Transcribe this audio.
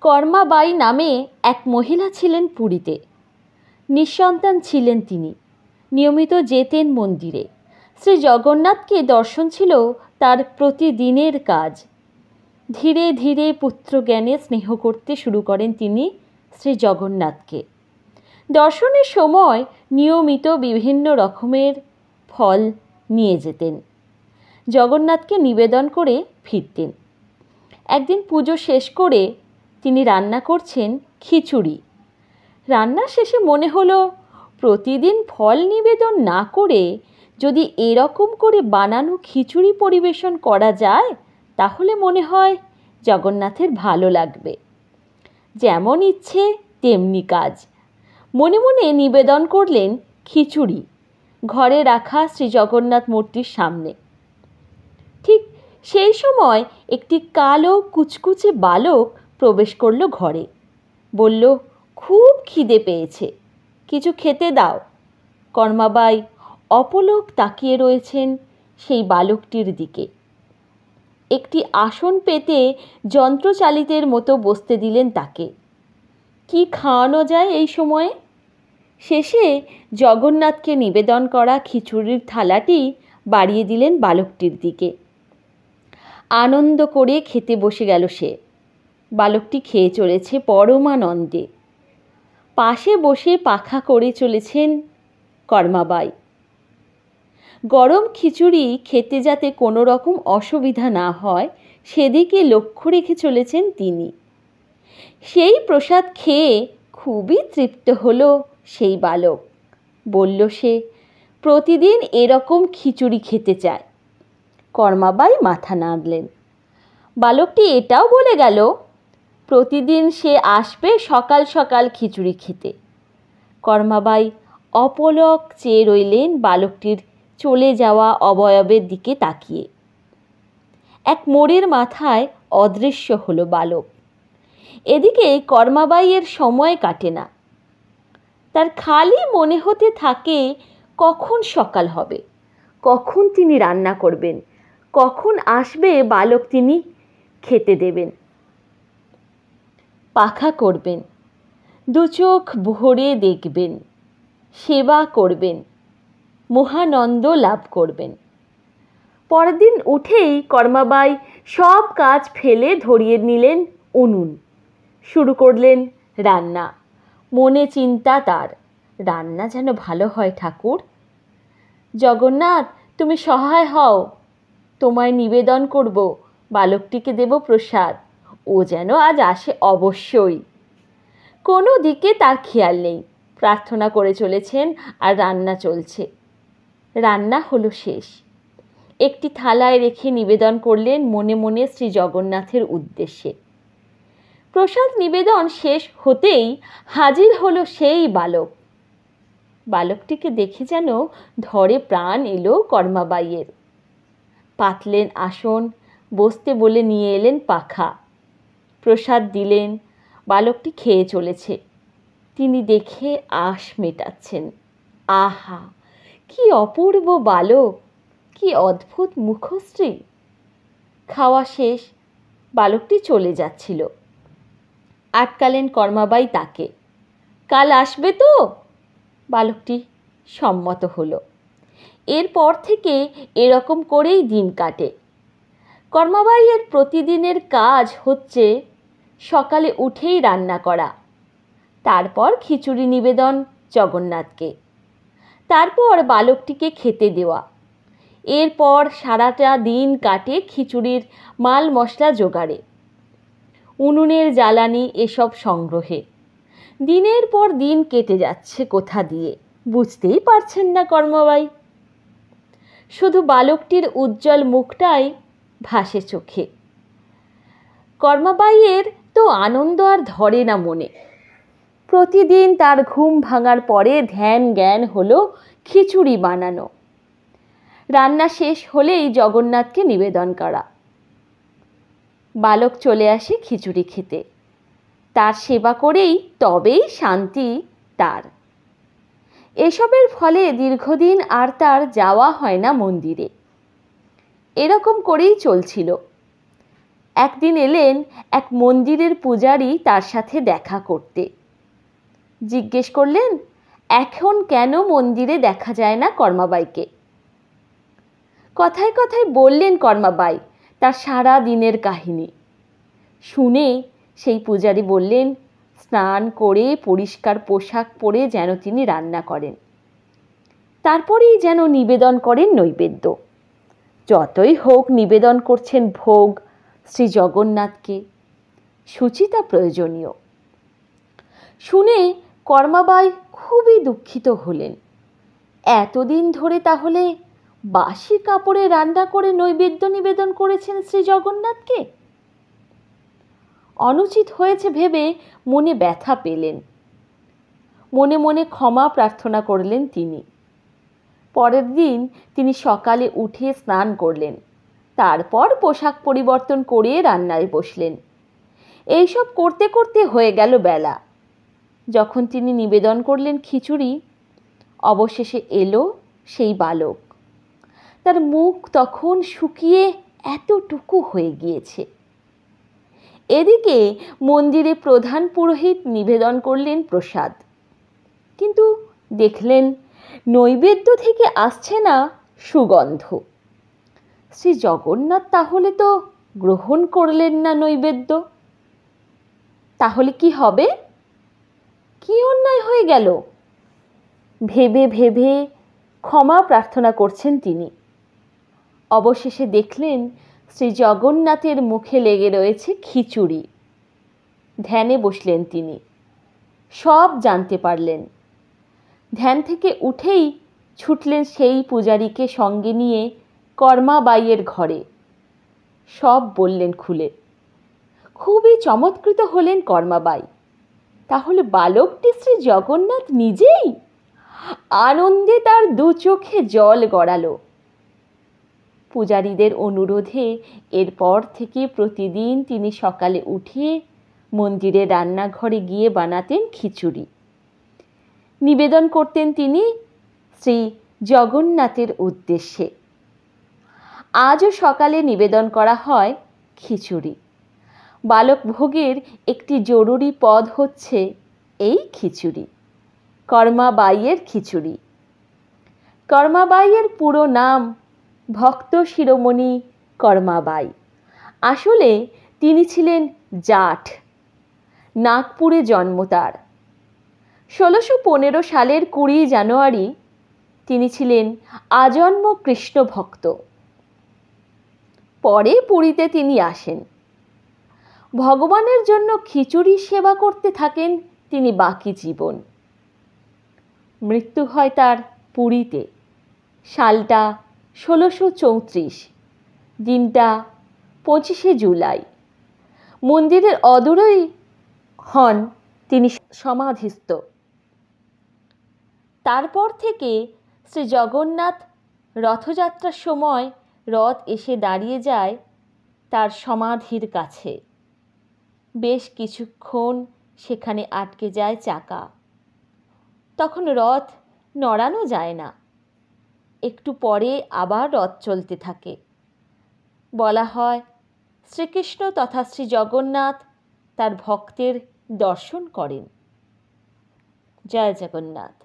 কর্মাবাই নামে এক মহিলা ছিলেন পুরীতে। নিঃসন্তান ছিলেন তিনি। নিয়মিত যেতেন মন্দিরে। শ্রী জগন্নাথকে দর্শন ছিল তার প্রতিদিনের কাজ। ধীরে ধীরে পুত্রজ্ঞানে স্নেহ করতে শুরু করেন তিনি শ্রী জগন্নাথকে। দর্শনের সময় নিয়মিত বিভিন্ন রকমের ফল নিয়ে যেতেন, জগন্নাথকে নিবেদন করে ফিরতেন। একদিন পুজো শেষ করে তিনি রান্না করছেন খিচুড়ি। রান্না শেষে মনে হলো, প্রতিদিন ফল নিবেদন না করে যদি এরকম করে বানানো খিচুড়ি পরিবেশন করা যায় তাহলে মনে হয় জগন্নাথের ভালো লাগবে। যেমন ইচ্ছে তেমনি কাজ। মনে মনে নিবেদন করলেন খিচুড়ি ঘরে রাখা শ্রী জগন্নাথ মূর্তির সামনে। ঠিক সেই সময় একটি কালো কুচকুচে বালক প্রবেশ করলো ঘরে। বলল, খুব খিদে পেয়েছে, কিছু খেতে দাও। কর্মাবাই অপলক তাকিয়ে রয়েছেন সেই বালকটির দিকে। একটি আসন পেতে যন্ত্রচালিতের মতো বসতে দিলেন তাকে। কি খাওয়ানো যায় এই সময়ে? শেষে জগন্নাথকে নিবেদন করা খিচুড়ির থালাটি বাড়িয়ে দিলেন বালকটির দিকে। আনন্দ করে খেতে বসে গেল সে। বালকটি খেয়ে চলেছে পরমানন্দে। পাশে বসে পাখা করে চলেছেন কর্মাবাই। গরম খিচুড়ি খেতে যাতে কোনো রকম অসুবিধা না হয় সেদিকে লক্ষ্য রেখে চলেছেন তিনি। সেই প্রসাদ খেয়ে খুবই তৃপ্ত হলো সেই বালক। বলল সে, প্রতিদিন এরকম খিচুড়ি খেতে চায়। কর্মাবাই মাথা নাড়লেন। বালকটি এটাও বলে গেল, প্রতিদিন সে আসবে সকাল সকাল খিচুড়ি খেতে। কর্মাবাই অপলক চেয়ে রইলেন বালকটির চলে যাওয়া অবয়বের দিকে তাকিয়ে। এক মোড়ের মাথায় অদৃশ্য হলো বালক। এদিকে কর্মাবাইয়ের সময় কাটে না। তার খালি মনে হতে থাকে কখন সকাল হবে, কখন তিনি রান্না করবেন, কখন আসবে বালক তিনি খেতে দেবেন। পাখা করবেন, দু চোখ ভরে দেখবেন, সেবা করবেন, মহানন্দ লাভ করবেন। পরের দিন উঠেই কর্মাবাই সব কাজ ফেলে ধরিয়ে নিলেন উনুন। শুরু করলেন রান্না। মনে চিন্তা তার, রান্না যেন ভালো হয় ঠাকুর। জগন্নাথ তুমি সহায় হও, তোমায় নিবেদন করব, বালকটিকে দেব প্রসাদ, ও যেন আজ আসে অবশ্যই। কোনো দিকে তার খেয়াল নেই। প্রার্থনা করে চলেছেন আর রান্না চলছে। রান্না হলো শেষ। একটি থালায় রেখে নিবেদন করলেন মনে মনে শ্রী জগন্নাথের উদ্দেশ্যে। প্রসাদ নিবেদন শেষ হতেই হাজির হলো সেই বালক। বালকটিকে দেখে যেন ধরে প্রাণ এলো কর্মাবাইয়ের। পাতলেন আসন, বসতে বলে নিয়ে এলেন পাখা। প্রসাদ দিলেন। বালকটি খেয়ে চলেছে। তিনি দেখে আশ মেটাচ্ছেন। আহা, কি অপূর্ব বালক, কি অদ্ভুত মুখশ্রী। খাওয়া শেষ, বালকটি চলে যাচ্ছিল। আটকালেন কর্মাবাই তাকে। কাল আসবে তো? বালকটি সম্মত হলো। এরপর থেকে এরকম করেই দিন কাটে। কর্মাবাইয়ের প্রতিদিনের কাজ হচ্ছে সকালে উঠেই রান্না করা, তারপর খিচুড়ি নিবেদন জগন্নাথকে, তারপর বালকটিকে খেতে দেওয়া। এরপর সারাটা দিন কাটে খিচুড়ির মাল মশলা জোগাড়ে, উনুনের জ্বালানি এসব সংগ্রহে। দিনের পর দিন কেটে যাচ্ছে কোথা দিয়ে বুঝতেই পারছেন না কর্মাবাই। শুধু বালকটির উজ্জ্বল মুখটাই ভাসে চোখে। কর্মাবাইয়ের তো আনন্দ আর ধরে না মনে। প্রতিদিন তার ঘুম ভাঙার পরে ধ্যান জ্ঞান হলো খিচুড়ি বানানো। রান্না শেষ হলেই জগন্নাথকে নিবেদন করা। বালক চলে আসে খিচুড়ি খেতে। তার সেবা করেই তবেই শান্তি তার। এসবের ফলে দীর্ঘদিন আর তার যাওয়া হয় না মন্দিরে। এরকম করেই চলছিল। একদিন এলেন এক মন্দিরের পূজারী তার সাথে দেখা করতে। জিজ্ঞেস করলেন, এখন কেন মন্দিরে দেখা যায় না কর্মাবাইকে? কথায় কথায় বললেন কর্মাবাই তার সারা দিনের কাহিনী। শুনে সেই পূজারী বললেন, স্নান করে পরিষ্কার পোশাক পরে যেন তিনি রান্না করেন, তারপরেই যেন নিবেদন করেন নৈবেদ্য। যতই হোক নিবেদন করছেন ভোগ শ্রী জগন্নাথকে, শুচিতা প্রয়োজনীয়। শুনে কর্মাবাই খুবই দুঃখিত হলেন। এতদিন ধরে তাহলে বাসি কাপড়ে রান্না করে নৈবেদ্য নিবেদন করেছেন শ্রী জগন্নাথকে। অনুচিত হয়েছে ভেবে মনে ব্যথা পেলেন। মনে মনে ক্ষমা প্রার্থনা করলেন তিনি। পরের দিন তিনি সকালে উঠে স্নান করলেন, তারপর পোশাক পরিবর্তন করে রান্নায় বসলেন। এইসব করতে করতে হয়ে গেল বেলা। যখন তিনি নিবেদন করলেন খিচুড়ি, অবশেষে এলো সেই বালক। তার মুখ তখন শুকিয়ে এতটুকু হয়ে গিয়েছে। এদিকে মন্দিরে প্রধান পুরোহিত নিবেদন করলেন প্রসাদ, কিন্তু দেখলেন নৈবেদ্য থেকে আসছে না সুগন্ধ। শ্রী জগন্নাথ তাহলে তো গ্রহণ করলেন না নৈবেদ্য। তাহলে কি হবে? কি অন্যায় হয়ে গেল? ভেবে ভেবে ক্ষমা প্রার্থনা করছেন তিনি। অবশেষে দেখলেন শ্রী জগন্নাথের মুখে লেগে রয়েছে খিচুড়ি। ধ্যানে বসলেন তিনি, সব জানতে পারলেন। ধ্যান থেকে উঠেই ছুটলেন সেই পূজারীকে সঙ্গে নিয়ে কর্মাবাইয়ের ঘরে। সব বললেন খুলে। খুবই চমৎকৃত হলেন কর্মাবাই। তাহলে বালকটি শ্রী জগন্নাথ নিজেই? আনন্দে তার দু চোখে জল গড়ালো। পূজারীদের অনুরোধে এরপর থেকে প্রতিদিন তিনি সকালে উঠে মন্দিরে রান্নাঘরে গিয়ে বানাতেন খিচুড়ি। নিবেদন করতেন তিনি শ্রী জগন্নাথের উদ্দেশ্যে। আজও সকালে নিবেদন করা হয় খিচুড়ি। বালক ভোগের একটি জরুরি পদ হচ্ছে এই খিচুড়ি, কর্মাবাইয়ের খিচুড়ি। কর্মাবাইয়ের পুরো নাম ভক্ত শিরোমণি কর্মাবাই। আসলে তিনি ছিলেন জাট, নাগপুরে জন্ম তার। 1615 সালের 20 জানুয়ারি তিনি ছিলেন আজন্ম কৃষ্ণ ভক্ত। পরে পুরীতে তিনি আসেন। ভগবানের জন্য খিচুড়ি সেবা করতে থাকেন তিনি বাকি জীবন। মৃত্যু হয় তার পুরীতে। সালটা 1634, দিনটা 25শে জুলাই। মন্দিরের অদূরেই হন তিনি সমাধিস্থ। তারপর থেকে শ্রী জগন্নাথ রথযাত্রার সময় রথ এসে দাঁড়িয়ে যায় তার সমাধির কাছে। বেশ কিছুক্ষণ সেখানে আটকে যায় চাকা। তখন রথ নড়ানো যায় না। একটু পরে আবার রথ চলতে থাকে। বলা হয় শ্রীকৃষ্ণ তথা শ্রী জগন্নাথ তার ভক্তের দর্শন করেন। জয় জগন্নাথ।